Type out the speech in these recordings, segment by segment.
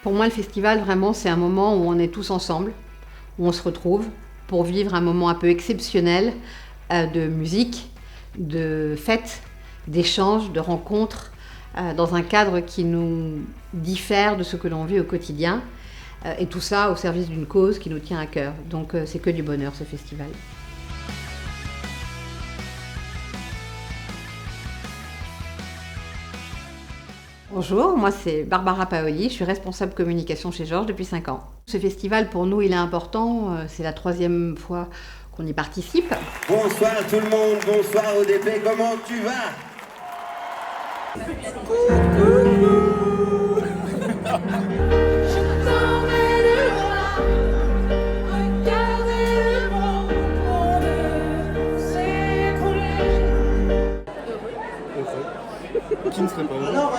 Pour moi, le festival, vraiment, c'est un moment où on est tous ensemble, où on se retrouve pour vivre un moment un peu exceptionnel de musique, de fête, d'échanges, de rencontres, dans un cadre qui nous diffère de ce que l'on vit au quotidien. Et tout ça au service d'une cause qui nous tient à cœur. Donc c'est que du bonheur, ce festival. Bonjour, moi c'est Barbara Paoli, je suis responsable communication chez Georges depuis 5 ans. Ce festival pour nous il est important, c'est la 3e fois qu'on y participe. Bonsoir tout le monde, bonsoir ODP, comment tu vas?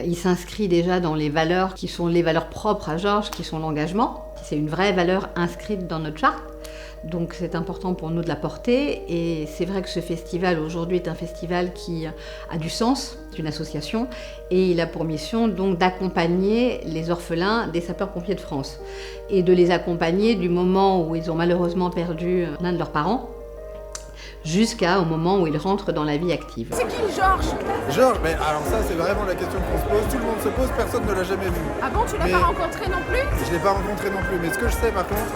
Il s'inscrit déjà dans les valeurs qui sont les valeurs propres à Georges, qui sont l'engagement. C'est une vraie valeur inscrite dans notre charte. Donc c'est important pour nous de la porter. Et c'est vrai que ce festival aujourd'hui est un festival qui a du sens, c'est une association. Et il a pour mission donc d'accompagner les orphelins des sapeurs-pompiers de France. Et de les accompagner du moment où ils ont malheureusement perdu l'un de leurs parents, jusqu'au moment où ils rentrent dans la vie active. C'est qui Georges? Georges, mais alors ça c'est vraiment la question qu'on se pose, tout le monde se pose, personne ne l'a jamais vu. Ah bon, tu l'as pas rencontré non plus? Je l'ai pas rencontré non plus, mais ce que je sais par contre,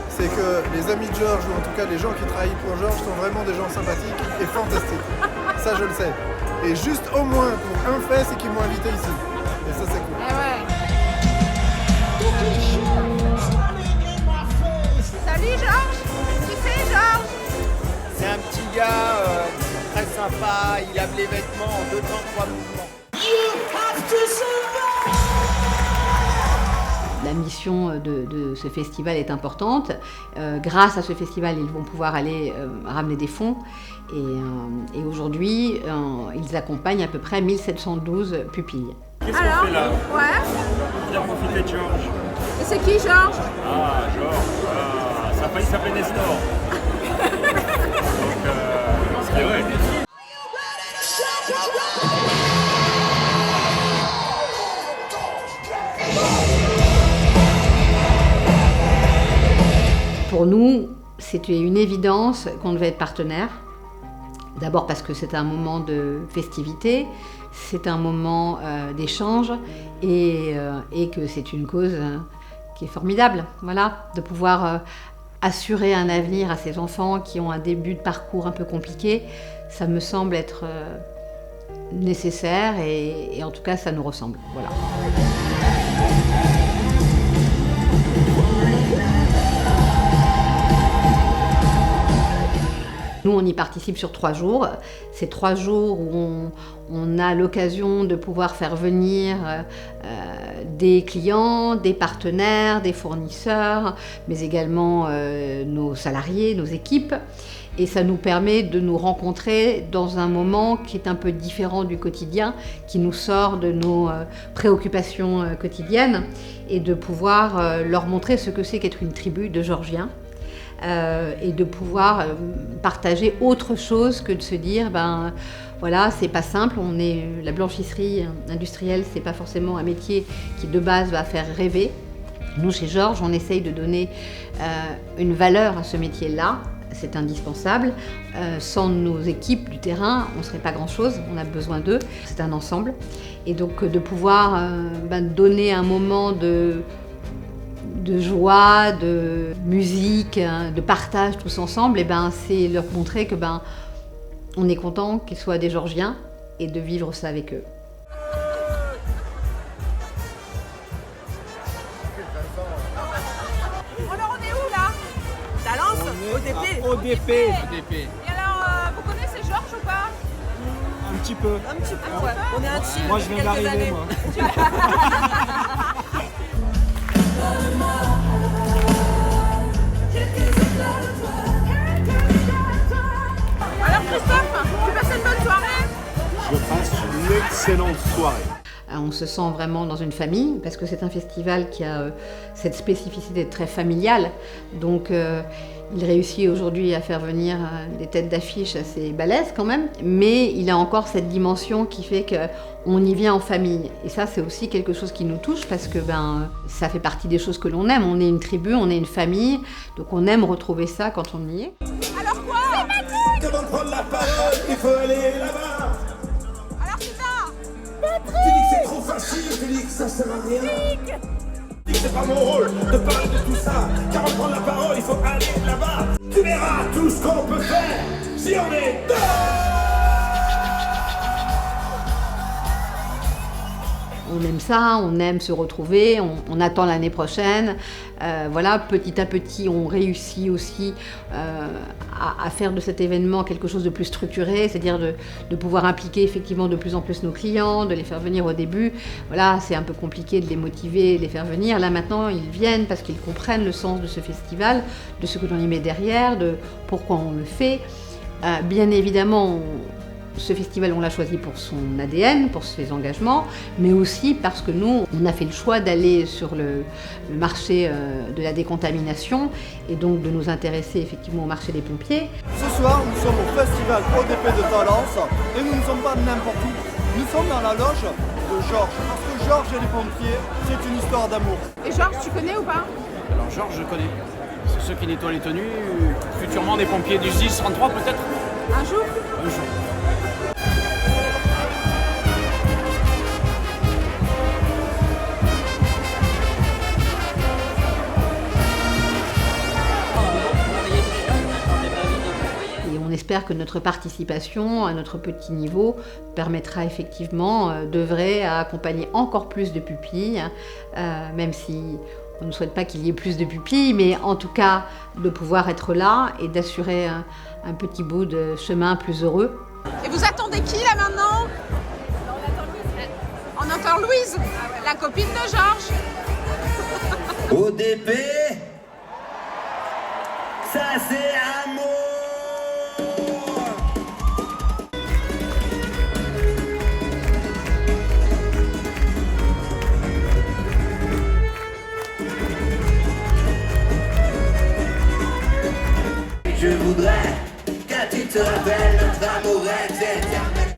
c'est que les amis de Georges, ou en tout cas les gens qui travaillent pour Georges, sont vraiment des gens sympathiques et fantastiques. Ça je le sais. Et juste au moins pour un fait, c'est qu'ils m'ont invité ici. Et ça c'est cool. Eh ouais. Salut Georges. Qui c'est Georges? C'est un petit gars très sympa, il lave les vêtements en 2 temps 3 mouvements. La mission de ce festival est importante. Grâce à ce festival, ils vont pouvoir aller ramener des fonds. Et aujourd'hui, ils accompagnent à peu près 1712 pupilles. Qu'est-ce qu'on fait là? Ouais. Viens profiter de Georges. Et c'est qui Georges? Ah, Georges, ça a failli s'appeler Nestor. Donc, c'est vrai. Pour nous, c'était une évidence qu'on devait être partenaire. D'abord parce que c'est un moment de festivité, c'est un moment d'échange et que c'est une cause qui est formidable. Voilà, de pouvoir assurer un avenir à ces enfants qui ont un début de parcours un peu compliqué, ça me semble être nécessaire et en tout cas ça nous ressemble. Voilà. Nous, on y participe sur 3 jours. C'est 3 jours où on a l'occasion de pouvoir faire venir des clients, des partenaires, des fournisseurs, mais également nos salariés, nos équipes. Et ça nous permet de nous rencontrer dans un moment qui est un peu différent du quotidien, qui nous sort de nos préoccupations quotidiennes, et de pouvoir leur montrer ce que c'est qu'être une tribu de Georgiens. Et de pouvoir partager autre chose que de se dire ben voilà, c'est pas simple, la blanchisserie industrielle, c'est pas forcément un métier qui de base va faire rêver. Nous chez Georges, on essaye de donner une valeur à ce métier-là, c'est indispensable. Sans nos équipes du terrain, on serait pas grand-chose, on a besoin d'eux, c'est un ensemble. Et donc de pouvoir donner un moment de joie, de musique, de partage tous ensemble, et c'est leur montrer que on est content qu'ils soient des Georgiens et de vivre ça avec eux. Alors on est où là? Talence? ODP. ODP. Et alors, vous connaissez Georges ou pas? Un petit peu. Un petit peu, ouais. On est intimes. Moi je viens d'arriver moi. Alors Christophe, tu passes une bonne soirée? Je passe une excellente soirée. On se sent vraiment dans une famille parce que c'est un festival qui a cette spécificité très familiale. Donc il réussit aujourd'hui à faire venir des têtes d'affiche assez balèzes quand même, mais il a encore cette dimension qui fait qu'on y vient en famille. Et ça, c'est aussi quelque chose qui nous touche parce que ça fait partie des choses que l'on aime. On est une tribu, on est une famille, donc on aime retrouver ça quand on y est. Alors quoi? Comment prendre la parole? Il faut aller là-bas. Alors tu vas? Tu dis que c'est trop facile, tu dis que ça sert à rien. Tu dis que c'est pas mon rôle de parler de tout ça. Car pour prendre la parole, il faut aller là-bas. Tu verras tout ce qu'on peut faire si on est deux. On aime ça, on aime se retrouver, on attend l'année prochaine. Voilà, petit à petit, on réussit aussi à faire de cet événement quelque chose de plus structuré, c'est-à-dire de pouvoir impliquer effectivement de plus en plus nos clients, de les faire venir au début. Voilà, c'est un peu compliqué de les motiver, de les faire venir. Là maintenant, ils viennent parce qu'ils comprennent le sens de ce festival, de ce que l'on y met derrière, de pourquoi on le fait. Bien évidemment, ce festival, on l'a choisi pour son ADN, pour ses engagements, mais aussi parce que nous, on a fait le choix d'aller sur le marché de la décontamination et donc de nous intéresser effectivement au marché des pompiers. Ce soir, nous sommes au festival ODP de Talence et nous ne sommes pas n'importe où. Nous sommes dans la loge de Georges, parce que Georges et les pompiers, c'est une histoire d'amour. Et Georges, tu connais ou pas? Alors Georges, je connais. C'est ceux qui nettoient les tenues, futurement des pompiers du 10-33 peut-être. Un jour? Un jour. On espère que notre participation à notre petit niveau permettra effectivement d'œuvrer à accompagner encore plus de pupilles, même si on ne souhaite pas qu'il y ait plus de pupilles, mais en tout cas de pouvoir être là et d'assurer un petit bout de chemin plus heureux. Et vous attendez qui là maintenant? On entend Louise, la copine de Georges. ODP, ça c'est amour. Je voudrais que tu te rappelles notre amour est éternel.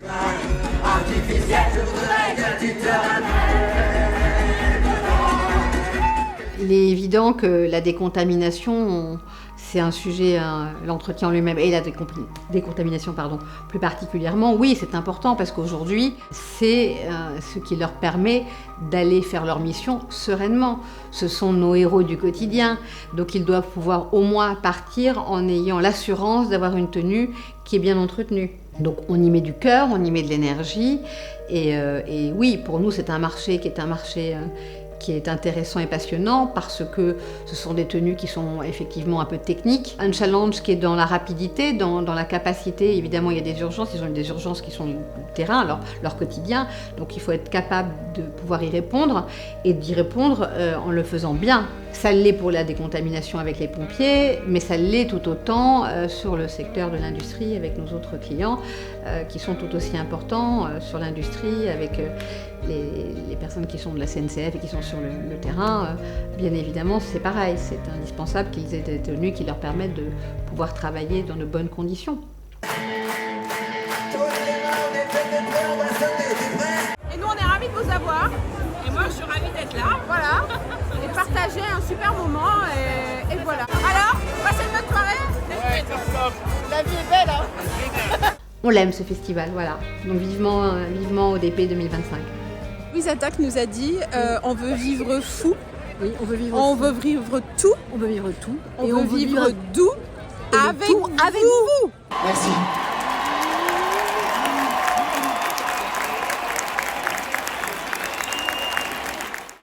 Artificiel, je voudrais que tu te rappelles. Il est évident que la décontamination, c'est un sujet, l'entretien lui-même et la décontamination, plus particulièrement. Oui, c'est important parce qu'aujourd'hui, c'est ce qui leur permet d'aller faire leur mission sereinement. Ce sont nos héros du quotidien, donc ils doivent pouvoir au moins partir en ayant l'assurance d'avoir une tenue qui est bien entretenue. Donc on y met du cœur, on y met de l'énergie, et oui, pour nous c'est un marché qui est intéressant et passionnant parce que ce sont des tenues qui sont effectivement un peu techniques. Un challenge qui est dans la rapidité, dans la capacité. Évidemment, il y a des urgences, ils ont des urgences qui sont du terrain, leur quotidien. Donc il faut être capable de pouvoir y répondre et d'y répondre en le faisant bien. Ça l'est pour la décontamination avec les pompiers, mais ça l'est tout autant sur le secteur de l'industrie avec nos autres clients qui sont tout aussi importants sur l'industrie avec les personnes qui sont de la CNCF et qui sont sur le terrain. Bien évidemment, c'est pareil, c'est indispensable qu'ils aient des tenues qui leur permettent de pouvoir travailler dans de bonnes conditions. Et nous, on est ravis de vous avoir. Et moi, je suis ravie d'être là. Voilà. Et partager un super moment. Et voilà. Alors, passez une bonne soirée. Ouais, top. La vie est belle, hein. On l'aime ce festival, voilà. Donc vivement ODP 2025. Louise Attaque nous a dit on veut vivre fou. Oui, on veut vivre On fou. veut vivre tout. On veut vivre tout. On veut vivre doux avec vous. Merci.